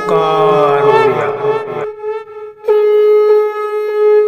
ओंकार ओडिया।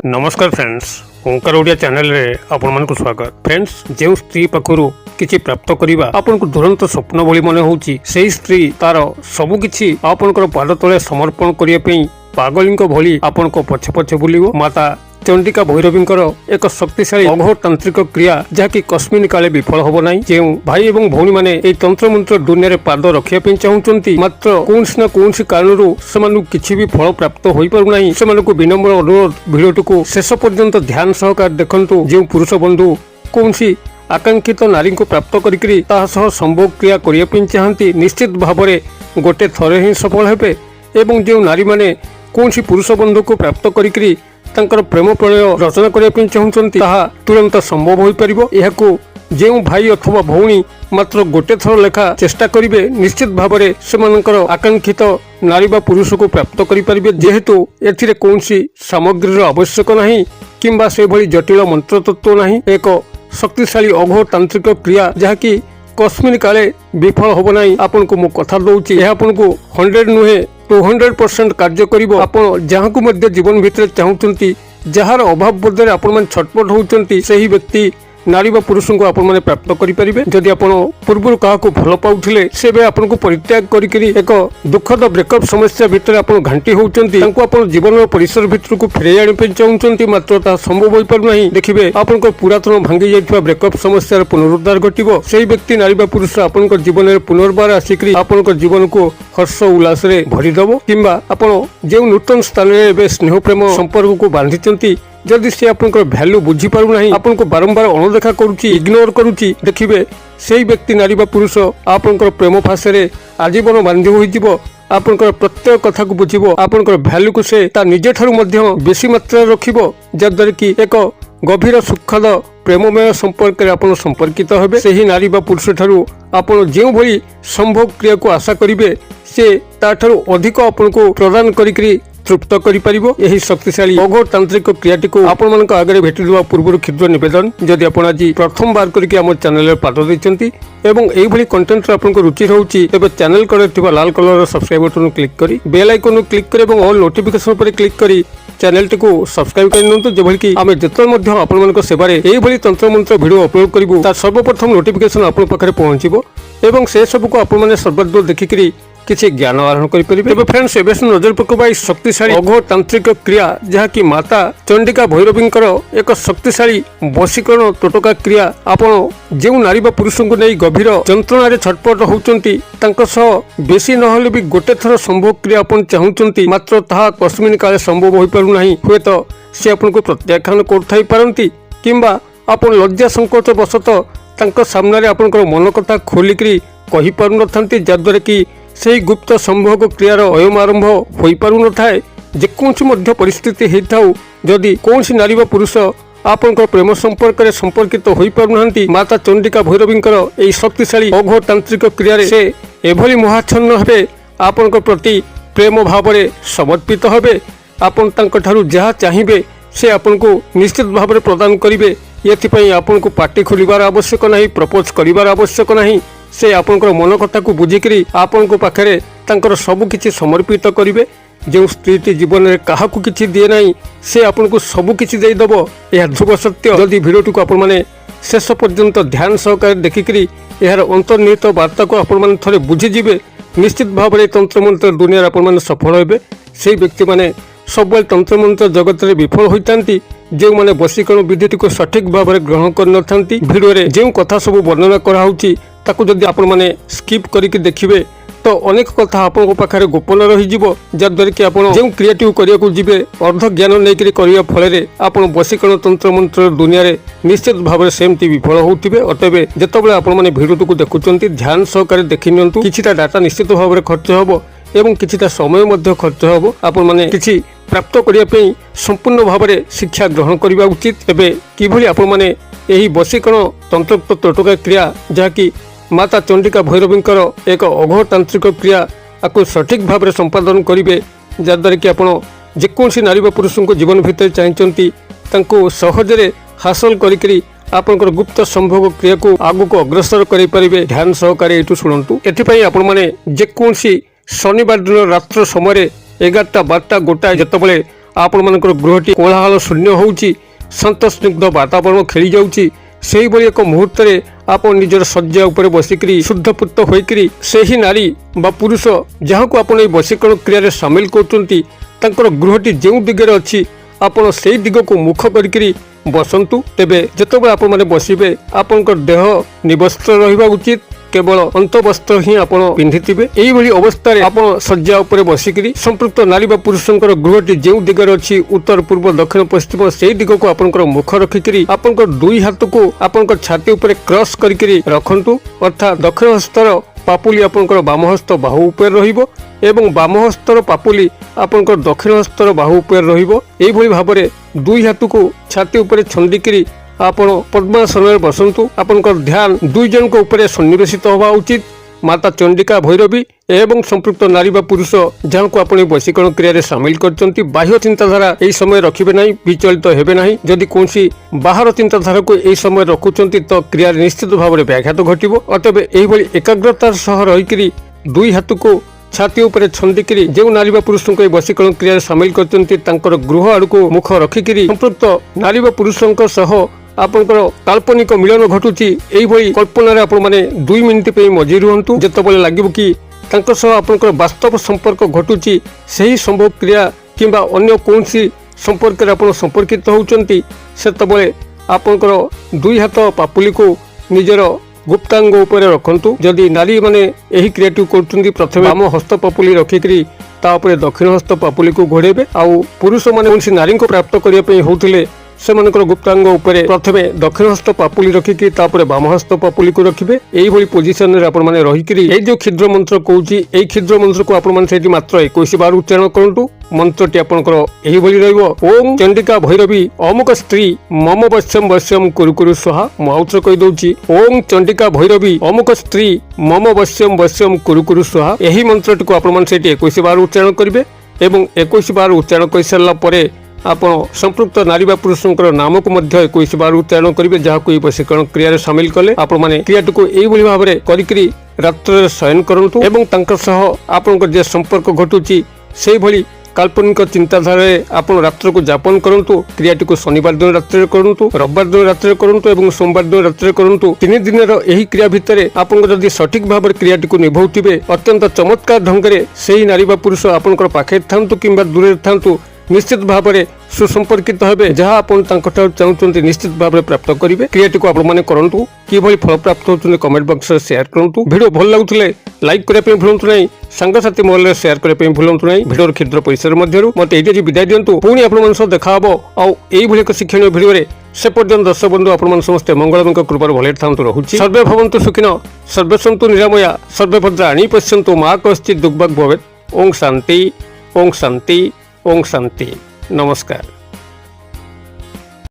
नमस्कार फ्रेंड्स, ओंकार ओडिया चैनल रे आपण मन को स्वागत। फ्रेंड्स, जो स्त्री पाखरु किछि प्राप्त करिबा आपन को दुरंत स्वप्न भली मन होउची, सेही स्त्री तार सबु किछि आपन को पाद तले समर्पण करिया पई पागलिंक भली आपन को पछे पछे बुलिबो। माता चंडिका भैरवींकर एक शक्तिशाली अघोर तांत्रिक क्रिया जहाँकि कस्मिन काले विफल होब नहीं। जो भाई एवं भौणी माने ए तंत्र मंत्र दुनिया रे पाद रखिया पे चाहूचंती, मात्र कोनसी ना कोनसी कारणरू सेमानु किछि भी फल प्राप्त होई पारु नहीं। सेमानुको विनम्र अनुरोध, भिडियोटिको शेष पर्यंत ध्यान सहकार देखंतु। जो पुरुष बंधु कोनसी आकांक्षित नारी को प्राप्त करिकरी ताहा सह संभोग क्रिया करिया पे चाहंती, निश्चित भाबरे गोटे थरे ही सफल हेबे। एवं जो नारी माने कोनसी पुरुष बंधु को प्राप्त करिकरी तांकर प्रेम प्रणय रचना करने चाहूँगी, ताहा तुरंत संभव हो पारिबो। एहाकु जो भाई अथवा भौणी मात्र गोटे थर लेखा चेष्टा करिवे, निश्चित भावरे सेमानकर आकांक्षित नारी बा पुरुष को प्राप्त करि पारिबे। जेहेतु एथिरे कोनसी सामग्रीर आवश्यक नाही किंबा से भली जटिल मंत्र तत्व नाही। एक शक्तिशाली अघोर तांत्रिक क्रिया जहाँकि कस्मिन काले विफल होब नाही। आपन को मु कथा दउची, एहा आपन को 100 नुहे 200% कार्य करिवो। आपण जहाँ को मध्य जीवन भितर चाहूचंती, जहार अभाव बोधरे आपण मन छटपट होउचंती, सही व्यक्ति नारी बा पुरुष को आपण माने प्राप्त करि परिबे। जदि आपण पूर्व काहा को भल पाउथिले, सेबे आपण को परित्याग करिकरी एक दुखद ब्रेकअप समस्या भितर आपण घांटी होउचंती, तांको आपण जीवन परिसर भितर को फेरै आनि पे चाहूचंती, मात्र ता संभव होई पारु नाही। देखिबे आपण को पुरातन भांगी जायथिबा ब्रेकअप समस्या रे पुनरुद्धार घटिबो। सेही व्यक्ति नारी बा पुरुष आपण को जीवन रे पुनर्बार आसिकरी आपण को जीवन को हर्ष उल्लास रे भरि दबो। किंबा आपण जे नूतन स्थान रे बे स्नेह प्रेम संपर्क को बांधिचंती, जदि से आपनकर वैल्यू बुझी पारु नाही, आपन को बारंबार अणदेखा करूची, इग्नोर करूची, देखिबे सेही व्यक्ति नारी बा पुरुष आपनकर प्रेम फासरे आजीवन बांधी होई जिवो। आपनकर प्रत्येक कथा को बुझिबो, आपनकर वैल्यू को से ता निजे ठारु मध्य बेसी मात्रा रखिबो, जद्वारा कि एक गभीर सुखद प्रेममय संपर्क रे आपण संपर्कित हेबे। सेही नारी बा पुरुष ठारु आपण जेउ भली संभोग क्रिया को आशा करिवे, से ता ठारु अधिक आपण को प्रदान करिकरी तृप्त करिपारिबो। एही शक्तिशाली अघोर तांत्रिक क्रियाटी को आपण मानक आगे भेटी देवा पूर्व क्षुद्र निवेदन, जदि आपण आज प्रथम बार करके हम चैनल रे पाद दैचंती एवं एही भली कंटेंट रे आपनको रुचि रहउची, तबे चैनल करे थिबा लाल कलर रो सब्सक्राइब बटन क्लिक करी बेल आइकन क्लिक करे एवं ऑल नोटिफिकेशन पर क्लिक करी चैनल टी को सब्सक्राइब कर नियंतु, जेभली कि आमे जेतल मध्य आपण मानक सेवारे एही भली तंत्र मंत्र वीडियो अपलोड करिवु, ता सर्वप्रथम नोटिफिकेशन आपण पाखरे पहुंचीबो एवं से सब को आपण माने सर्वदूर देखिकरी किसी ज्ञान आहरण करें। फ्रेंड्स, एवं नजर पकवा शक्तिशाली अघोर तांत्रिक क्रिया जहाँकि माता चंडिका भैरवींकर एक शक्तिशाली वशीकरण टोटका क्रिया। आपण जो नारी बा पुरुष को नहीं गभीर जंत्रणा छटपट होउचंती, तांको सह बेसी नहले भी गोटे थर संभोग क्रिया आपण चाहूचंती, मात्र ताहा कस्मिन काले संभव होई पारु नाही। हुएत से आपण को प्रत्याख्यान करथाई पारंती किंबा आपण लज्जा संकोच वशत तांको सामने आपनकर मन कथा खोलिकरी कहि पारु नथांती, जद्वारा कि से गुप्त संभोग क्रियार अयम आरंभ हो पारु न थाए। जेकोसी मध्य परिस्थिति हेताउ, जदि कोनसी नारी बा पुरुष आपनकर प्रेम संपर्क रे संपर्कित होई पारु नांती, माता चंडिका भैरवींकर एई शक्तिशाली अघोर तांत्रिक क्रिया रे से एभली मोहाच्छन्न हेबे, आपनकर प्रति प्रेम भाव रे समर्पित हेबे। आपन तांक ठारु जहा चाहिबे से आपनको निश्चित भाव रे प्रदान करिवे। एथिपई आपनको पार्टी खोलिबार आवश्यक नाही, प्रपोज करिबार आवश्यक नाही। से आपनकर मन कथा को बुझिकरी आपन को पाखरे तांकर सब किछि समर्पित करिवे। जो स्त्री जीवन में क्या किछि दिए नहीं, से आपन को सब किछि देई दबो। यह ध्रुव सत्य। जदि वीडियोटी को आपण माने शेष पर्यंत ध्यान सहकारे देखिकरी यार अंतर्निहित वार्ता को आपण माने थरे बुझी जिवे, निश्चित भाव में तंत्र मंत्र दुनिया आपण माने सफल हेबे। से व्यक्ति माने सब तंत्र मंत्र जगत में विफल होइतांती, जो माने वशीकरण विधिटी को सठिक भाव में ग्रहण कर नथांती। वीडियो रे जो कथा सब वर्णना करा होउची ताकू जदि आपण माने स्किप करिक देखिबे तो अनेक कथा आपण को पाखरे गोपन रही जिवो, जद्वारा कि आपण जो क्रिएटिव करिया को जिवे अर्ध ज्ञान नेकरी करिया फळे आपण वशीकरण तंत्र मंत्र दुनिया रे निश्चित भाव में सेमती विफल होउतिबे। अतबे जेतबेले आपण माने वीडियो को देखुचंती ध्यान सहकारे देखि नियंतु। किछिटा डाटा निश्चित भाव में खर्च हबो एवं किछिटा समय मध्य खर्च हबो। आपण माने किछि प्राप्त करिया पई संपूर्ण भाव में शिक्षा ग्रहण करिबा उचित। एबे किभली आपण माने एही वशीकरण तंत्र टोटका क्रिया जहाँकि माता चंडिका भैरवींकर एक अघोर तांत्रिक क्रिया आपको सठिक भाव में संपादन करेंगे, जद्वारा कि आपण जेकोसी नारी बा पुरुष को जीवन भितर चाहती सहजरे हासिल करी आपनकर गुप्त संभोग क्रिया को आगु को अग्रसर करें। ध्यान सहकारे एटू शुणु। एथिपाई आपण माने जेकोसी ଶନିବାର ଦିନ ରାତ୍ର ସମୟରେ 11ଟା 12ଟା ଗୋଟାଏ ଯେତେବେଳେ ଆପଣମାନଙ୍କର ଗୃହଟି କୋଳାହଳ ଶୂନ୍ୟ ହେଉଛି, ଶାନ୍ତସ୍ନିଗ୍ଧ ବାତାବରଣ ଖେଳି ଯାଉଛି, ସେହିଭଳି ଏକ ମୁହୂର୍ତ୍ତରେ ଆପଣ ନିଜର ଶଯ୍ୟା ଉପରେ ବସିକରି ଶୁଦ୍ଧପୁତ ହୋଇକରି ସେହି ନାରୀ ବା ପୁରୁଷ ଯାହାକୁ ଆପଣ ଏହି ବଶୀକରଣ କ୍ରିୟାରେ ସାମିଲ କରୁଛନ୍ତି ତାଙ୍କର ଗୃହଟି ଯେଉଁ ଦିଗରେ ଅଛି ଆପଣ ସେହି ଦିଗକୁ ମୁଖ କରିକିରି ବସନ୍ତୁ। ତେବେ ଯେତେବେଳେ ଆପଣମାନେ ବସିବେ ଆପଣଙ୍କର ଦେହ ନିବସ୍ତ୍ର ରହିବା ଉଚିତ, କେବଳ ଅନ୍ତବସ୍ତ୍ର ହିଁ ଆପଣ ପିନ୍ଧିଥିବେ। ଏଇଭଳି ଅବସ୍ଥାରେ ଆପଣ ଶଯ୍ୟା ଉପରେ ବସିକରି ସମ୍ପୃକ୍ତ ନାରୀ ବା ପୁରୁଷଙ୍କର ଗୃହଟି ଯେଉଁ ଦିଗରେ ଅଛି ଉତ୍ତର ପୂର୍ବ ଦକ୍ଷିଣ ପଶ୍ଚିମ ସେହି ଦିଗକୁ ଆପଣଙ୍କର ମୁଖ ରଖିକରି ଆପଣଙ୍କର ଦୁଇ ହାତକୁ ଆପଣଙ୍କ ଛାତି ଉପରେ କ୍ରସ୍ କରିକିରି ରଖନ୍ତୁ, ଅର୍ଥାତ୍ ଦକ୍ଷିଣ ହସ୍ତର ପାପୁଲି ଆପଣଙ୍କର ବାମ ହସ୍ତ ବାହୁ ଉପରେ ରହିବ ଏବଂ ବାମ ହସ୍ତର ପାପୁଲି ଆପଣଙ୍କର ଦକ୍ଷିଣ ହସ୍ତର ବାହୁ ଉପରେ ରହିବ। ଏଇଭଳି ଭାବରେ ଦୁଇ ହାତକୁ ଛାତି ଉପରେ ଛନ୍ଦିକିରି ଆପଣ ପଦ୍ମାସନରେ ବସନ୍ତୁ। ଆପଣଙ୍କର ଧ୍ୟାନ ଦୁଇ ଜଣଙ୍କ ଉପରେ ସନ୍ନିବେଶିତ ହେବା ଉଚିତ। ମାତା ଚଣ୍ଡିକା ଭୈରବୀ ଏବଂ ସମ୍ପୃକ୍ତ ନାରୀ ବା ପୁରୁଷ ଯାହାକୁ ଆପଣ ବଶୀକରଣ କ୍ରିୟାରେ ସାମିଲ କରିଛନ୍ତି ବାହ୍ୟ ଚିନ୍ତାଧାରା ଏହି ସମୟ ରଖିବେ ନାହିଁ, ବିଚଳିତ ହେବେ ନାହିଁ। ଯଦି କୌଣସି ବାହାର ଚିନ୍ତାଧାରାକୁ ଏହି ସମୟରେ ରଖୁଛନ୍ତି ତ କ୍ରିୟାରେ ନିଶ୍ଚିତ ଭାବରେ ବ୍ୟାଘାତ ଘଟିବ। ଅତଏବ ଏହିଭଳି ଏକାଗ୍ରତାର ସହ ରହିକରି ଦୁଇ ହାତକୁ ଛାତି ଉପରେ ଛନ୍ଦିକିରି ଯେଉଁ ନାରୀ ବା ପୁରୁଷଙ୍କୁ ଏହି ବଶୀକରଣ କ୍ରିୟାରେ ସାମିଲ କରିଛନ୍ତି ତାଙ୍କର ଗୃହ ଆଡ଼କୁ ମୁଖ ରଖିକିରି ସମ୍ପୃକ୍ତ ନାରୀ ବା ପୁରୁଷଙ୍କ ସହ ଆପଣଙ୍କର କାଳ୍ପନିକ ମିଳନ ଘଟୁଛି ଏଇଭଳି କଳ୍ପନାରେ ଆପଣମାନେ 2 ମିନିଟ୍ ପାଇଁ ମଜି ରୁହନ୍ତୁ। ଯେତେବେଳେ ଲାଗିବ କି ତାଙ୍କ ସହ ଆପଣଙ୍କର ବାସ୍ତବ ସମ୍ପର୍କ ଘଟୁଛି, ସେହି ସମ୍ଭବ କ୍ରିୟା କିମ୍ବା ଅନ୍ୟ କୌଣସି ସମ୍ପର୍କରେ ଆପଣ ସମ୍ପର୍କିତ ହେଉଛନ୍ତି, ସେତେବେଳେ ଆପଣଙ୍କର ଦୁଇ ହାତ ପାପୁଲିକୁ ନିଜର ଗୁପ୍ତାଙ୍ଗ ଉପରେ ରଖନ୍ତୁ। ଯଦି ନାରୀ ମାନେ ଏହି କ୍ରିୟାଟି କରୁଛନ୍ତି ପ୍ରଥମେ ବାମ ହସ୍ତ ପାପୁଲି ରଖିକରି ତାପରେ ଦକ୍ଷିଣ ହସ୍ତ ପାପୁଲିକୁ ଘୋଡ଼େଇବେ। ଆଉ ପୁରୁଷମାନେ କୌଣସି ନାରୀଙ୍କୁ ପ୍ରାପ୍ତ କରିବା ପାଇଁ ହେଉଥିଲେ ସେମାନଙ୍କର ଗୁପ୍ତାଙ୍ଗ ଉପରେ ପ୍ରଥମେ ଦକ୍ଷିଣ ହସ୍ତ ପାପୁଲି ରଖିକି ତାପରେ ବାମ ହସ୍ତ ପାପୁଲିକୁ ରଖିବେ। ଏଇଭଳି ପୋଜିସନରେ ଆପଣମାନେ ରହିକିରି ଏଇ ଯୋଉ କ୍ଷୁଦ୍ର ମନ୍ତ୍ର କହୁଛି ଏଇ କ୍ଷୁଦ୍ର ମନ୍ତ୍ରକୁ ଆପଣମାନେ ସେଇଠି ମାତ୍ର 21 ବାର ଉଚ୍ଚାରଣ କରନ୍ତୁ। ମନ୍ତ୍ରଟି ଆପଣଙ୍କର ଏହିଭଳି ରହିବ, ଓಂ ଚଣ୍ଡିକା ଭୈରବୀ ଅମୁକ ସ୍ତ୍ରୀ ମମ ବଶ୍ୟମ ବଶ୍ୟମ କୁରୁ କୁରୁ ସ୍ୱାହା। ମୁଁ ଆଉଥରେ କହିଦେଉଛି, ଓಂ ଚଣ୍ଡିକା ଭୈରବୀ ଅମୁକ ସ୍ତ୍ରୀ ମମ ବଶ୍ୟମ ବଶ୍ୟମ କୁରୁ କୁରୁ ସ୍ୱାହା। ଏହି ମନ୍ତ୍ରଟିକୁ ଆପଣମାନେ ସେଇଠି 21 ବାର ଉଚ୍ଚାରଣ କରିବେ ଏବଂ 21 ବାର ଉଚ୍ଚାରଣ କରିସାରିଲା ପରେ ଆପଣ ସମ୍ପୃକ୍ତ ନାରୀ ବା ପୁରୁଷଙ୍କର ନାମକୁ ମଧ୍ୟ 21 ବାର ଉଚ୍ଚାରଣ କରିବେ, ଯାହାକୁ ଏହି ବଶୀକରଣ କ୍ରିୟାରେ ସାମିଲ କଲେ ଆପଣମାନେ କ୍ରିୟାଟିକୁ ଏଇଭଳି ଭାବରେ କରିକିରି ରାତ୍ରରେ ଶୟନ କରନ୍ତୁ ଏବଂ ତାଙ୍କ ସହ ଆପଣଙ୍କର ଯେ ସମ୍ପର୍କ ଘଟୁଛି ସେଇଭଳି କାଳ୍ପନିକ ଚିନ୍ତାଧାରାରେ ଆପଣ ରାତ୍ରକୁ ଯାପନ କରନ୍ତୁ। କ୍ରିୟାଟିକୁ ଶନିବାର ଦିନ ରାତ୍ରିରେ କରନ୍ତୁ, ରବିବାର ଦିନ ରାତ୍ରିରେ କରନ୍ତୁ ଏବଂ ସୋମବାର ଦିନ ରାତ୍ରିରେ କରନ୍ତୁ। 3 ଦିନର ଏହି କ୍ରିୟା ଭିତରେ ଆପଣ ଯଦି ସଠିକ ଭାବରେ କ୍ରିୟାଟିକୁ ନିଭାଉଥିବେ ଅତ୍ୟନ୍ତ ଚମତ୍କାର ଢଙ୍ଗରେ ସେହି ନାରୀ ବା ପୁରୁଷ ଆପଣଙ୍କର ପାଖରେ ଥାନ୍ତୁ କିମ୍ବା ଦୂରରେ ଥାନ୍ତୁ ନିଶ୍ଚିତ ଭାବରେ ସୁସମ୍ପର୍କିତ ହେବେ, ଯାହା ଆପଣ ତାଙ୍କଠାରୁ ଚାହୁଁଛନ୍ତି ନିଶ୍ଚିତ ଭାବରେ ପ୍ରାପ୍ତ କରିବେ। କ୍ରିୟାଟିକୁ ଆପଣମାନେ କରନ୍ତୁ। କିଭଳି ଫଳ ପ୍ରାପ୍ତ ହେଉଛନ୍ତି କମେଣ୍ଟ ବକ୍ସରେ ସେୟାର କରନ୍ତୁ। ଭିଡ଼ିଓ ଭଲ ଲାଗୁଥିଲେ ଲାଇକ୍ କରିବା ପାଇଁ ଭୁଲନ୍ତୁ ନାହିଁ, ସାଙ୍ଗସାଥି ମହଲରେ ସେୟାର କରିବା ପାଇଁ ଭୁଲନ୍ତୁ ନାହିଁ। ଭିଡ଼ିଓର କ୍ଷୁଦ୍ର ପରିସର ମଧ୍ୟରୁ ମୋତେ ଏଇଠି ଆଜି ବିଦାୟ ଦିଅନ୍ତୁ। ପୁଣି ଆପଣମାନଙ୍କ ସହ ଦେଖା ହେବ ଆଉ ଏଇଭଳି ଏକ ଶିକ୍ଷଣୀୟ ଭିଡ଼ିଓରେ। ସେ ପର୍ଯ୍ୟନ୍ତ ଦର୍ଶକ ବନ୍ଧୁ ଆପଣମାନେ ସମସ୍ତେ ମଙ୍ଗଳମୟଙ୍କ କୃପାରୁ ଭଲରେ ଥାନ୍ତୁ। ରହୁଛି। ସର୍ବେ ଭବନ୍ତୁ ସୁଖିନଃ, ସର୍ବେ ସନ୍ତୁ ନିରାମୟା, ସର୍ବେ ଭଦ୍ରାଣୀ ପଶ୍ୟନ୍ତୁ, ମା କଶ୍ଚିତ୍ ଦୁଃଖଭାଗ୍ ଭବେତ୍। ଓಂ ଶାନ୍ତି, ଓଂ ଶାନ୍ତି, ଓಂ ଶାନ୍ତି। ନମସ୍କାର।